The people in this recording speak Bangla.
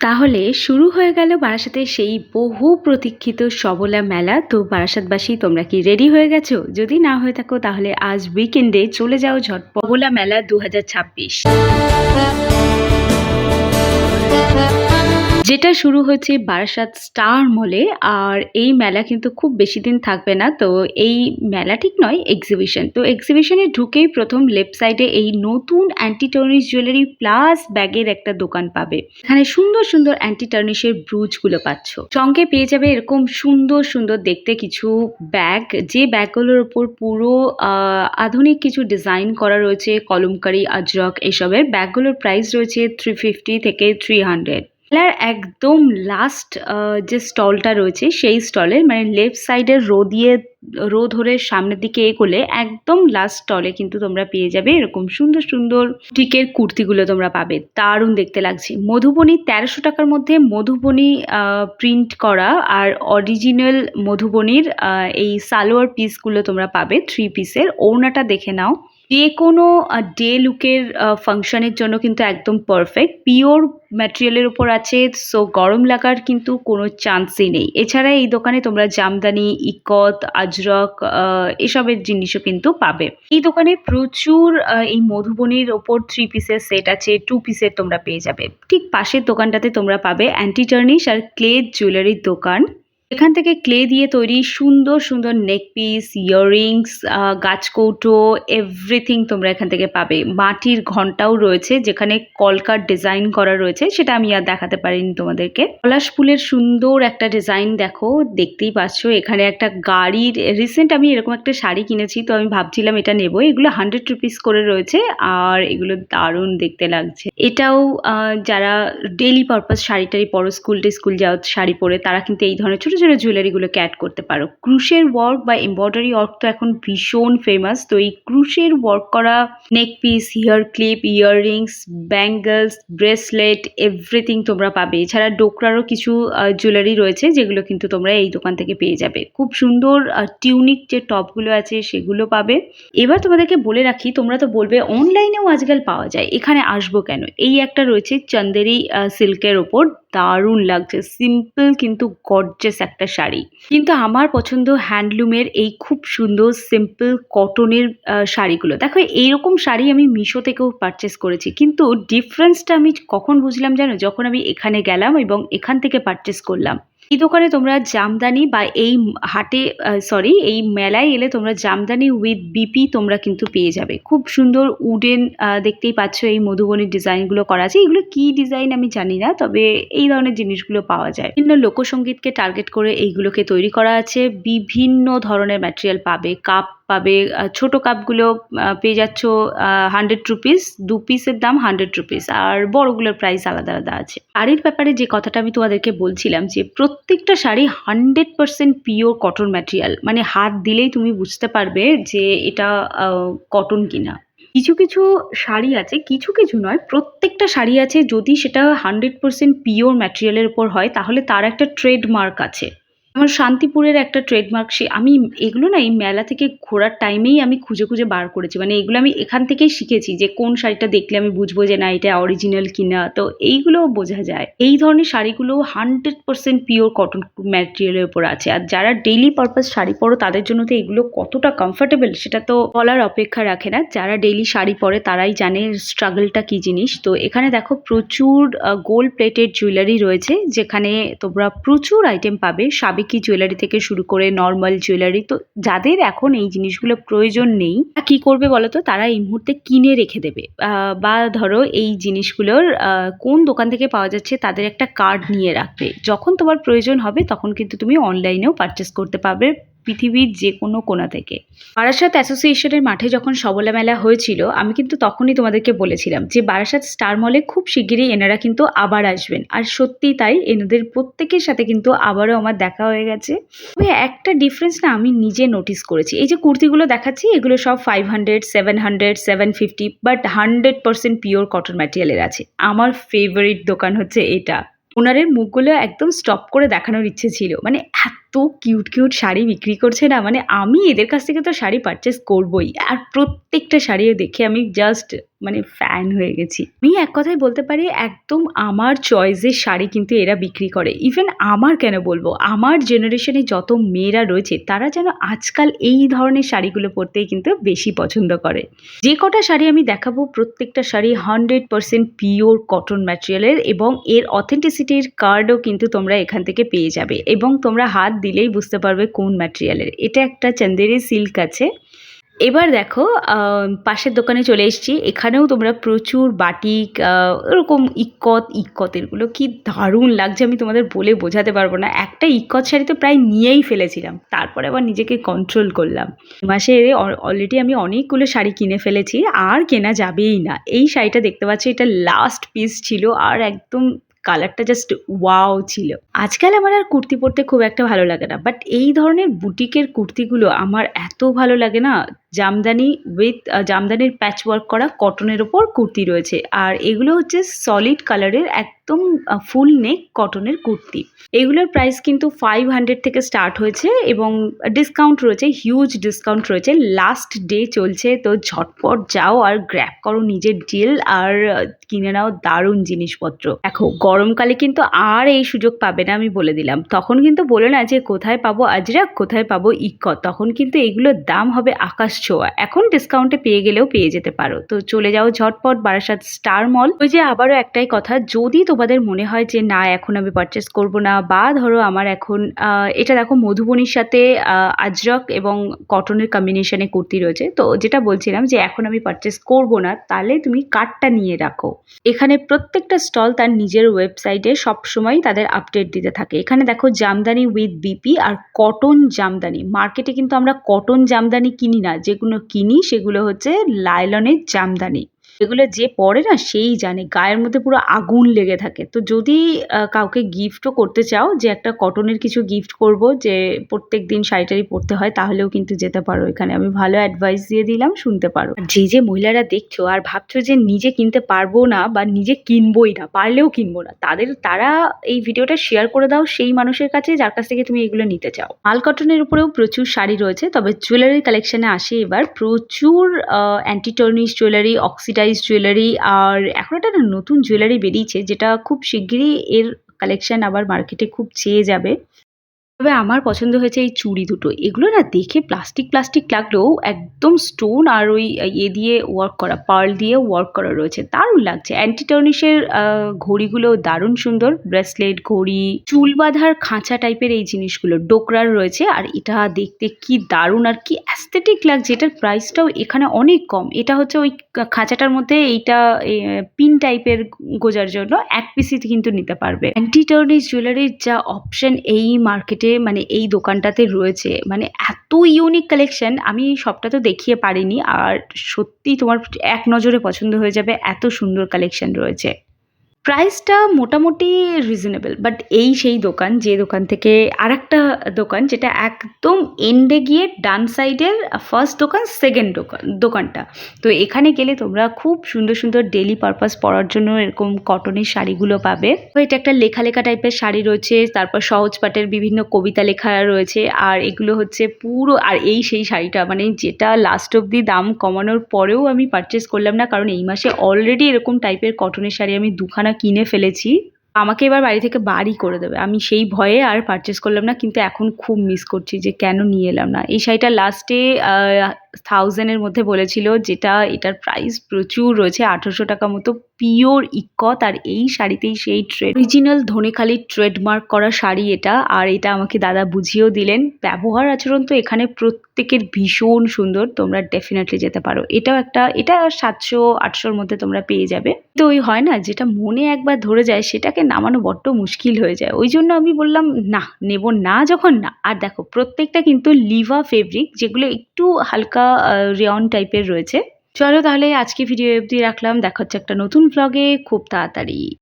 তাহলে শুরু হয়ে গেল বারাসাতের সেই বহু প্রতীক্ষিত সবলা মেলা। তো বারাসাতবাসী তোমরা কি রেডি হয়ে গেছো? যদি না হয়ে থাকো তাহলে আজ উইকেন্ডে চলে যাও ঝটপট সবলা মেলা 2026, যেটা শুরু হচ্ছে বারাসাত স্টার মলে। আর এই মেলা কিন্তু খুব বেশি দিন থাকবে না। তো এই মেলা ঠিক নয়, এক্সিবিশন। তো এক্সিবিশনে ঢুকেই প্রথম লেফট সাইডে এই নতুন অ্যান্টি টার্নিশ জুয়েলারি প্লাস ব্যাগের একটা দোকান পাবে। এখানে সুন্দর সুন্দর অ্যান্টি টার্নিশের ব্রুজগুলো পাচ্ছ। সঙ্গে পেয়ে যাবে এরকম সুন্দর সুন্দর দেখতে কিছু ব্যাগ, যে ব্যাগগুলোর ওপর পুরো আধুনিক কিছু ডিজাইন করা রয়েছে, কলমকারি, আজরক এসবের। ব্যাগগুলোর প্রাইস রয়েছে 350 থেকে 300। মেলার একদম লাস্ট যে স্টলটা রয়েছে সেই স্টলের মানে লেফট সাইডের রো ধরে সামনের দিকে এগোলে একদম লাস্ট স্টলে কিন্তু তোমরা পেয়ে যাবে এরকম সুন্দর সুন্দর টিকের কুর্তিগুলো তোমরা পাবে। দারুণ দেখতে লাগছে। মধুবনী 1300 টাকার মধ্যে মধুবনী প্রিন্ট করা আর অরিজিনাল মধুবনীর এই সালোয়ার পিসগুলো তোমরা পাবে 3 পিসের। ওড়নাটা দেখে নাও, যে কোনো ডে লুকের ফাংশনের জন্য কিন্তু একদম পারফেক্ট। পিওর ম্যাটেরিয়ালের উপর আছে, সো গরম লাগার কিন্তু কোনো চান্সই নেই। এছাড়া এই দোকানে তোমরা জামদানি, ইকত, আজরক এসবের জিনিসও কিন্তু পাবে। এই দোকানে প্রচুর এই মধুবনীর ওপর 3 পিসের সেট আছে, 2 পিসের তোমরা পেয়ে যাবে। ঠিক পাশের দোকানটাতে তোমরা পাবে অ্যান্টি টার্নিশ আর ক্লে জুয়েলারির দোকান। এখান থেকে ক্লে দিয়ে তৈরি সুন্দর সুন্দর নেক পিস, ইয়াররিংস, গাছকৌটো, এভরিথিং তোমরা এখান থেকে পাবে। মাটির ঘন্টাও রয়েছে যেখানে কলকার ডিজাইন করা রয়েছে, সেটা আমি আর দেখাতে পারিনি তোমাদেরকে। পলাশ ফুলের সুন্দর একটা ডিজাইন দেখো, দেখতেই পাচ্ছ। এখানে একটা গাড়ির রিসেন্ট আমি এরকম একটা শাড়ি কিনেছি, তো আমি ভাবছিলাম এটা নেবো। এগুলো 100 রুপিস করে রয়েছে আর এগুলো দারুণ দেখতে লাগছে। এটাও যারা ডেইলি পারপাস শাড়ি টাড়ি পরো, স্কুল যাও শাড়ি পরে, তারা কিন্তু এই ধরনের ছোট ছোট জুয়েলারিগুলোকে অ্যাড করতে পারো। ক্রুশের ওয়ার্ক বা এমব্রয়ডারি ওয়ার্ক তো এখন ভীষণ ফেমাস। তো এই ক্রুশের ওয়ার্ক করা neck piece, hair clip, earrings, bangles, bracelet everything তোমরা পাবে। এছাড়া ডোকরারও কিছু জুয়েলারি রয়েছে যেগুলো কিন্তু তোমরা এই দোকান থেকে পেয়ে যাবে। খুব সুন্দর টিউনিক যে টপগুলো আছে সেগুলো পাবে। এবার তোমাদেরকে বলে রাখি, তোমরা তো বলবে অনলাইনেও আজকাল পাওয়া যায়, এখানে আসবো কেন। এই একটা রয়েছে চন্দেরি সিল্কের ওপর, দারুণ লাগছে। সিম্পল কিন্তু গর্জিয়াস একটা শাড়ি। কিন্তু আমার পছন্দ হ্যান্ডলুমের এই খুব সুন্দর সিম্পল কটনের শাড়িগুলো। দেখো এইরকম শাড়ি আমি মিশো থেকেও পারচেস করেছি, কিন্তু ডিফারেন্সটা আমি কখন বুঝলাম জানো? যখন আমি এখানে গেলাম এবং এখান থেকে পারচেস করলাম। এই দোকানে তোমরা জামদানি বা এই হাটে এই মেলায় এলে তোমরা জামদানি উইথ বিপি তোমরা কিন্তু পেয়ে যাবে। খুব সুন্দর উডেন, দেখতেই পাচ্ছ এই মধুবনীর ডিজাইনগুলো করা আছে। এগুলো কি ডিজাইন আমি জানি না, তবে এই ধরনের জিনিসগুলো পাওয়া যায়। বিভিন্ন লোকসঙ্গীতকে টার্গেট করে এইগুলোকে তৈরি করা আছে। বিভিন্ন ধরনের ম্যাটেরিয়াল পাবে, কাপ পাবে। ছোট কাপগুলো পেয়ে যাচ্ছ 100 রুপিস, 2 পিসের দাম 100 রুপিস। আর বড়গুলোর প্রাইস আলাদা আলাদা আছে। শাড়ির ব্যাপারে যে কথাটা আমি তোমাদেরকে বলছিলাম, যে প্রত্যেকটা শাড়ি 100% পিওর কটন ম্যাটেরিয়াল, মানে হাত দিলেই তুমি বুঝতে পারবে যে এটা কটন কিনা। কিছু কিছু শাড়ি আছে, কিছু কিছু নয়, প্রত্যেকটা শাড়ি আছে, যদি সেটা 100% পিওর ম্যাটেরিয়ালের উপর হয় তাহলে তার একটা ট্রেডমার্ক আছে। আমার শান্তিপুরের একটা ট্রেডমার্ক, আমি এগুলো না এই মেলা থেকে ঘোরার টাইমেই আমি খুঁজে খুঁজে বার করেছি। মানে এগুলো আমি এখান থেকেই শিখেছি যে কোন শাড়িটা দেখলে আমি বুঝবো যে না এটা অরিজিনাল কিনা। তো এইগুলোও বোঝা যায়। এই ধরনের শাড়িগুলো 100% পিওর কটন ম্যাটেরিয়ালের উপর আছে। আর যারা ডেইলি পারপাস শাড়ি পরো তাদের জন্য তো এগুলো কতটা কমফোর্টেবল সেটা তো বলার অপেক্ষা রাখে না। যারা ডেইলি শাড়ি পরে তারাই জানে স্ট্রাগলটা কি জিনিস। তো এখানে দেখো প্রচুর গোল্ড প্লেটেড জুয়েলারি রয়েছে, যেখানে তোমরা প্রচুর আইটেম পাবে। সাবেকি জুয়েলারি থেকে শুরু করে নর্মাল জুয়েলারি। তো যাদের এখন এই জিনিসগুলো প্রয়োজন নেই, কি করবে বলো তো? তারা এই মুহূর্তে কিনে রেখে দেবে, বা ধরো এই জিনিসগুলোর কোন দোকান থেকে পাওয়া যাচ্ছে তাদের একটা কার্ড নিয়ে রাখবে। যখন তোমার প্রয়োজন হবে তখন কিন্তু তুমি অনলাইনেও পারচেস করতে পারবে পৃথিবীর যে কোনো কোণা থেকে। বারাসাত অ্যাসোসিয়েশনের মাঠে যখন সবলা মেলা হয়েছিল, আমি কিন্তু তখনই তোমাদেরকে বলেছিলাম যে বারাসাত স্টার মলে খুব শিগগিরই এনারা কিন্তু আবার আসবেন। আর সত্যিই তাই, এনাদের প্রত্যেকের সাথে কিন্তু আবারও আমার দেখা হয়ে গেছে। তবে একটা ডিফারেন্স না আমি নিজে নোটিস করেছি। এই যে কুর্তিগুলো দেখাচ্ছি এগুলো সব 500, 700, 750, বাট 100% পিওর কটন ম্যাটেরিয়ালের আছে। আমার ফেভারিট দোকান হচ্ছে এটা। ওনারের মুখগুলো একদম স্টপ করে দেখানোর ইচ্ছে ছিল, মানে এত এত কিউট কিউট শাড়ি বিক্রি করছে না, মানে আমি এদের কাছ থেকে তো শাড়ি পারচেস করবই। আর প্রত্যেকটা শাড়ি দেখে আমি জাস্ট মানে ফ্যান হয়ে গেছি। আমি এক কথায় বলতে পারি একদম আমার চয়েসের শাড়ি কিন্তু এরা বিক্রি করে। ইভেন আমার কেন বলবো, আমার জেনারেশনে যত মেয়েরা রয়েছে তারা যেন আজকাল এই ধরনের শাড়িগুলো পরতেই কিন্তু বেশি পছন্দ করে। যে কটা শাড়ি আমি দেখাবো প্রত্যেকটা শাড়ি 100% পিওর কটন ম্যাটেরিয়ালের, এবং এর অথেন্টিসিটির কার্ডও কিন্তু তোমরা এখান থেকে পেয়ে যাবে, এবং তোমরা হাত দিলেই বুঝতে পারবে কোন ম্যাটেরিয়ালের। এটা একটা চন্দেরি সিল্ক আছে। এবার দেখো পাশের দোকানে চলে এসেছি। এখানেও তোমরা প্রচুর বাটিক ওরকম ইক্কতেরগুলো কি দারুণ লাগছে, আমি তোমাদের বলে বোঝাতে পারবো না। একটা ইক্কত শাড়ি তো প্রায় নিয়েই ফেলেছিলাম, তারপরে আবার নিজেকে কন্ট্রোল করলাম। এই মাসে অলরেডি আমি অনেকগুলো শাড়ি কিনে ফেলেছি, আর কেনা যাবেই না। এই শাড়িটা দেখতে পাচ্ছি, এটা লাস্ট পিস ছিল, আর একদম কালারটা জাস্ট ওয়াও ছিল। আজকাল আমার আর কুর্তি পরতে খুব একটা ভালো লাগে না, বাট এই ধরনের বুটিকের কুর্তিগুলো আমার এত ভালো লাগে না। জামদানি উইথ জামদানির প্যাচ ওয়ার্ক করা কটনের ওপর কুর্তি রয়েছে, আর এগুলো হচ্ছে সলিড কালারের একদম ফুল নেক কটনের কুর্তি। এগুলোর প্রাইস কিন্তু 500 থেকে স্টার্ট হয়েছে, এবং ডিসকাউন্ট রয়েছে, হিউজ ডিসকাউন্ট রয়েছে। লাস্ট ডে চলছে, তো ঝটপট যাও আর গ্র্যাব করো নিজের ডিল, আর কিনে নাও দারুণ জিনিসপত্র। দেখো গরমকালে কিন্তু আর এই সুযোগ পাবে না, আমি বলে দিলাম। তখন কিন্তু বলে না যে কোথায় পাবো আজরাক, কোথায় পাবো ইক্কত, তখন কিন্তু এগুলোর দাম হবে আকাশ ছোঁয়া। এখন ডিসকাউন্টে পেয়ে গেলেও পেয়ে যেতে পারো। তো চলে যাও ঝটপট বারাসাত স্টার মল। ওই যে আবারও একটাই কথা, যদি তোমাদের মনে হয় যে না এখন আমি পারচেস করব না, বা ধরো আমার এখন এটা দেখো মধুবনীর সাথে আজরক এবং কটনের কম্বিনেশনে কুর্তি রয়েছে, তো যেটা বলছিলাম যে এখন আমি পারচেস করব না, তাহলে তুমি কার্ডটা নিয়ে রাখো। এখানে প্রত্যেকটা স্টল তার নিজের ওয়েবসাইটে সবসময় তাদের আপডেট দিতে থাকে। এখানে দেখো জামদানি উইথ বিপি আর কটন জামদানি। মার্কেটে কিন্তু আমরা কটন জামদানি কিনি না, যেগুলো কিনি সেগুলো হচ্ছে লাইলনের জামদানি। এগুলো যে পরে না সেই জানে, গায়ের মধ্যে পুরো আগুন লেগে থাকে। তো যদি কাউকে গিফটও করতে চাও, যে একটা কটনের কিছু গিফট করব, যে প্রত্যেক দিন শাড়ি পরতে হয়, তাহলেও কিন্তু যেতে পারো এখানে। আমি ভালো অ্যাডভাইস দিয়ে দিলাম, শুনতে পারো। যে মহিলারা দেখছো আর ভাবছো যে নিজে কিনতে পারবো না বা নিজে কিনবোই না, পারলেও কিনবো না, তারা এই ভিডিওটা শেয়ার করে দাও সেই মানুষের কাছে যার কাছ থেকে তুমি এগুলো নিতে চাও। মাল কটনের উপরেও প্রচুর শাড়ি রয়েছে, তবে জুয়েলারি কালেকশনে আসে এবার প্রচুর anti tarnish jewellery, oxidise jewellery, আর এখন একটা না নতুন জুয়েলারি বেরিয়েছে যেটা খুব শিগগিরই এর কালেকশন আবার মার্কেটে খুব চেয়ে যাবে। তবে আমার পছন্দ হয়েছে এই চুড়ি দুটো। এগুলো না দেখে প্লাস্টিক লাগলেও একদম স্টোন আর ওই দিয়ে ওয়ার্ক করা, পার্ল দিয়ে ওয়ার্ক করা রয়েছে, দারুণ লাগছে। অ্যান্টি টার্নিশের ঘড়িগুলো দারুণ সুন্দর, ব্রেসলেট, ঘড়ি, চুল বাঁধার খাঁচা টাইপের এই জিনিসগুলো ডোকরার রয়েছে, আর এটা দেখতে কি দারুণ আর কি অ্যাস্থেটিক লাগছে। এটার প্রাইসটাও এখানে অনেক কম। এটা হচ্ছে ওই খাঁচাটার মধ্যে এইটা পিন টাইপের গোজার জন্য এক পিসই কিন্তু নিতে পারবে। অ্যান্টি টার্নিশ জুয়েলারির যা অপশন এই মার্কেটে মানে এই দোকানটাতে রয়েছে, মানে এত ইউনিক কালেকশন, আমি সবটা তো দেখিয়ে পারিনি, আর সত্যি তোমার এক নজরে পছন্দ হয়ে যাবে, এত সুন্দর কালেকশন রয়েছে। প্রাইসটা মোটামুটি রিজনেবল, বাট এই সেই দোকান যে দোকান থেকে আরেকটা দোকান, যেটা একদম এন্ডে গিয়ে ডান সাইডের ফার্স্ট দোকান, সেকেন্ড দোকানটা। তো এখানে গেলে তোমরা খুব সুন্দর সুন্দর ডেলি পারপাস পরার জন্য এরকম কটনের শাড়িগুলো পাবে। তো এটা একটা লেখা টাইপের শাড়ি রয়েছে, তারপর সহজ পাটের বিভিন্ন কবিতা লেখা রয়েছে, আর এগুলো হচ্ছে পুরো, আর এই সেই শাড়িটা মানে যেটা লাস্ট অব্দি দাম কমানোর পরেও আমি পারচেস করলাম না, কারণ এই মাসে অলরেডি এরকম টাইপের কটনের শাড়ি আমি দুখানা কিনে ফেলেছি। আমাকে এবার বাড়ি থেকে বারই করে দেবে, আমি সেই ভয়ে আর পারচেস করলাম না, কিন্তু এখন খুব মিস করছি যে কেন নিয়ে এলাম না। এই শাড়িটা লাস্টে 1000-এর মধ্যে বলেছিল, যেটা এটার প্রাইস প্রচুর রয়েছে, 1800 টাকা মতো, পিওর ইক্কত। আর এই শাড়িতেই সেই অরিজিনাল ধনেখালির ট্রেডমার্ক করা শাড়ি এটা, আর এটা আমাকে দাদা বুঝিয়েও দিলেন। ব্যবহার আচরণ তো এখানে প্রত্যেকের ভীষণ সুন্দর, তোমরা ডেফিনেটলি যেতে পারো। এটা 700-800-র মধ্যে তোমরা পেয়ে যাবে। তো ওই হয় না, যেটা মনে একবার ধরে যায় সেটাকে নামানো বড্ড মুশকিল হয়ে যায়, ওই জন্য আমি বললাম না, নেব না যখন না। আর দেখো প্রত্যেকটা কিন্তু লিভা ফেব্রিক, যেগুলো একটু হালকা রেয়ন টাইপের রয়েছে। চলো তাহলে আজকে ভিডিও অবধি রাখলাম, দেখা হচ্ছে একটা নতুন ভ্লগে খুব তাড়াতাড়ি।